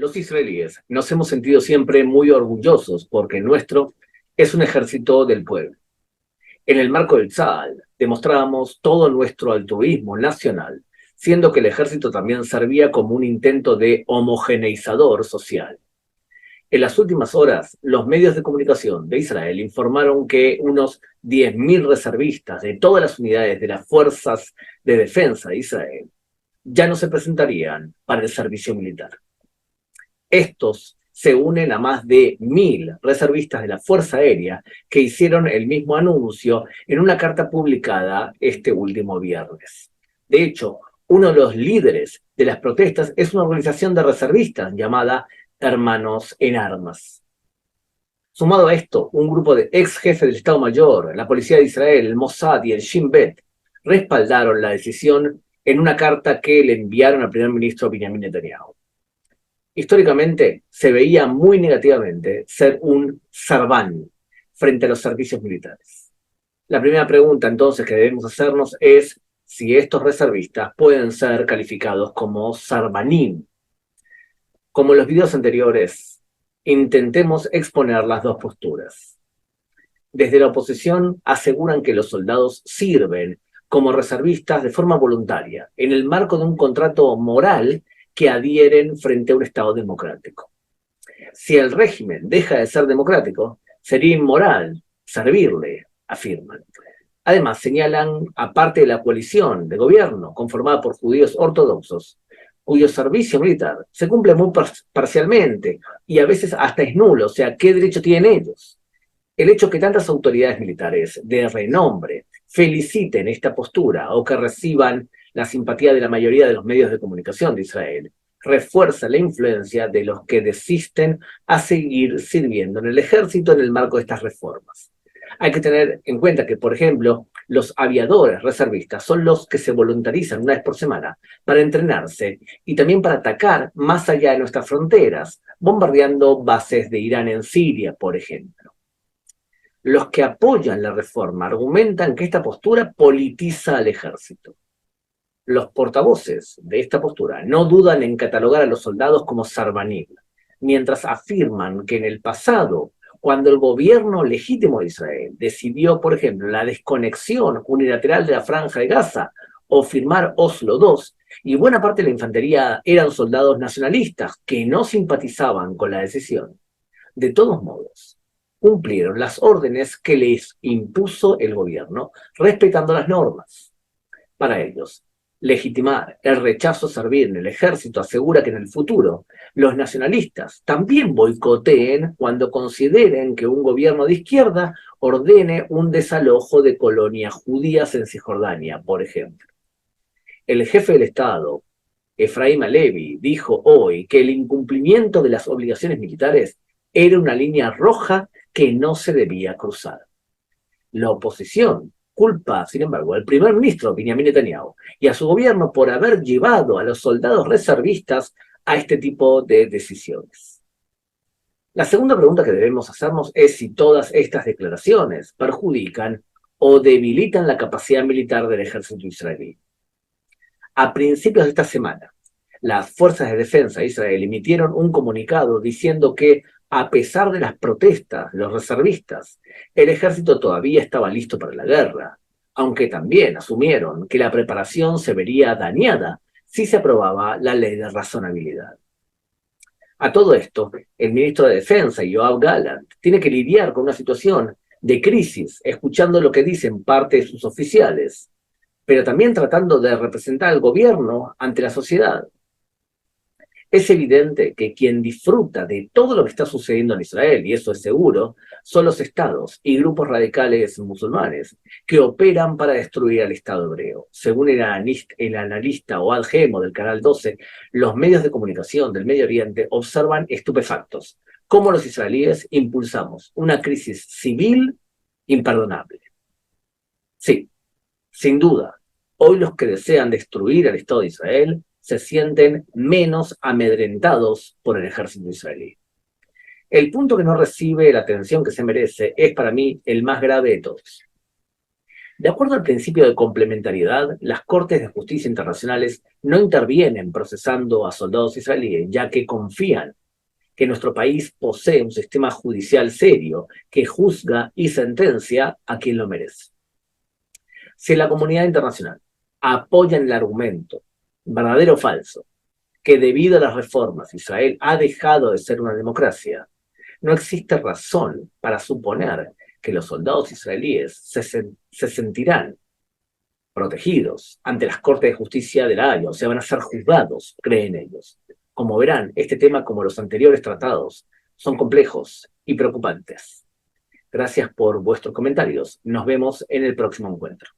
Los israelíes nos hemos sentido siempre muy orgullosos porque el nuestro es un ejército del pueblo. En el marco del Tzal demostrábamos todo nuestro altruismo nacional, siendo que el ejército también servía como un intento de homogeneizador social. En las últimas horas, los medios de comunicación de Israel informaron que unos 10.000 reservistas de todas las unidades de las fuerzas de defensa de Israel ya no se presentarían para el servicio militar. Estos se unen a más de 1.000 reservistas de la Fuerza Aérea que hicieron el mismo anuncio en una carta publicada este último viernes. De hecho, uno de los líderes de las protestas es una organización de reservistas llamada Hermanos en Armas. Sumado a esto, un grupo de ex jefes del Estado Mayor, la Policía de Israel, el Mossad y el Shin Bet respaldaron la decisión en una carta que le enviaron al primer ministro Benjamin Netanyahu. Históricamente se veía muy negativamente ser un sarbán frente a los servicios militares. La primera pregunta entonces que debemos hacernos es si estos reservistas pueden ser calificados como sarbanim. Como en los videos anteriores, intentemos exponer las dos posturas. Desde la oposición aseguran que los soldados sirven como reservistas de forma voluntaria, en el marco de un contrato moral que adhieren frente a un Estado democrático. Si el régimen deja de ser democrático, sería inmoral servirle, afirman. Además, señalan, aparte de la coalición de gobierno conformada por judíos ortodoxos, cuyo servicio militar se cumple muy parcialmente y a veces hasta es nulo, o sea, ¿qué derecho tienen ellos? El hecho que tantas autoridades militares de renombre feliciten esta postura o que reciban la simpatía de la mayoría de los medios de comunicación de Israel refuerza la influencia de los que desisten a seguir sirviendo en el ejército en el marco de estas reformas. Hay que tener en cuenta que, por ejemplo, los aviadores reservistas son los que se voluntarizan una vez por semana para entrenarse y también para atacar más allá de nuestras fronteras, bombardeando bases de Irán en Siria, por ejemplo. Los que apoyan la reforma argumentan que esta postura politiza al ejército. Los portavoces de esta postura no dudan en catalogar a los soldados como sarbanim, mientras afirman que en el pasado, cuando el gobierno legítimo de Israel decidió, por ejemplo, la desconexión unilateral de la Franja de Gaza o firmar Oslo II, y buena parte de la infantería eran soldados nacionalistas que no simpatizaban con la decisión, de todos modos, cumplieron las órdenes que les impuso el gobierno, respetando las normas. Para ellos, legitimar el rechazo a servir en el ejército asegura que en el futuro los nacionalistas también boicoteen cuando consideren que un gobierno de izquierda ordene un desalojo de colonias judías en Cisjordania, por ejemplo. El jefe del Estado, Efraim Halevi, dijo hoy que el incumplimiento de las obligaciones militares era una línea roja que no se debía cruzar. La oposición culpa, sin embargo, al primer ministro Benjamin Netanyahu y a su gobierno por haber llevado a los soldados reservistas a este tipo de decisiones. La segunda pregunta que debemos hacernos es si todas estas declaraciones perjudican o debilitan la capacidad militar del ejército israelí. A principios de esta semana, las fuerzas de defensa de Israel emitieron un comunicado diciendo que, a pesar de las protestas de los reservistas, el ejército todavía estaba listo para la guerra, aunque también asumieron que la preparación se vería dañada si se aprobaba la ley de razonabilidad. A todo esto, el ministro de Defensa, Yoav Gallant, tiene que lidiar con una situación de crisis, escuchando lo que dicen parte de sus oficiales, pero también tratando de representar al gobierno ante la sociedad. Es evidente que quien disfruta de todo lo que está sucediendo en Israel, y eso es seguro, son los estados y grupos radicales musulmanes que operan para destruir al Estado hebreo. Según el analista Ohad Gemo del Canal 12, los medios de comunicación del Medio Oriente observan estupefactos cómo los israelíes impulsamos una crisis civil imperdonable. Sí, sin duda, hoy los que desean destruir al Estado de Israel se sienten menos amedrentados por el ejército israelí. El punto que no recibe la atención que se merece es para mí el más grave de todos. De acuerdo al principio de complementariedad, las Cortes de Justicia Internacionales no intervienen procesando a soldados israelíes, ya que confían que nuestro país posee un sistema judicial serio que juzga y sentencia a quien lo merece. Si la comunidad internacional apoya el argumento, verdadero o falso, que debido a las reformas Israel ha dejado de ser una democracia, no existe razón para suponer que los soldados israelíes se sentirán protegidos ante las Cortes de Justicia de la Haya, o sea, van a ser juzgados, creen ellos. Como verán, este tema, como los anteriores tratados, son complejos y preocupantes. Gracias por vuestros comentarios. Nos vemos en el próximo encuentro.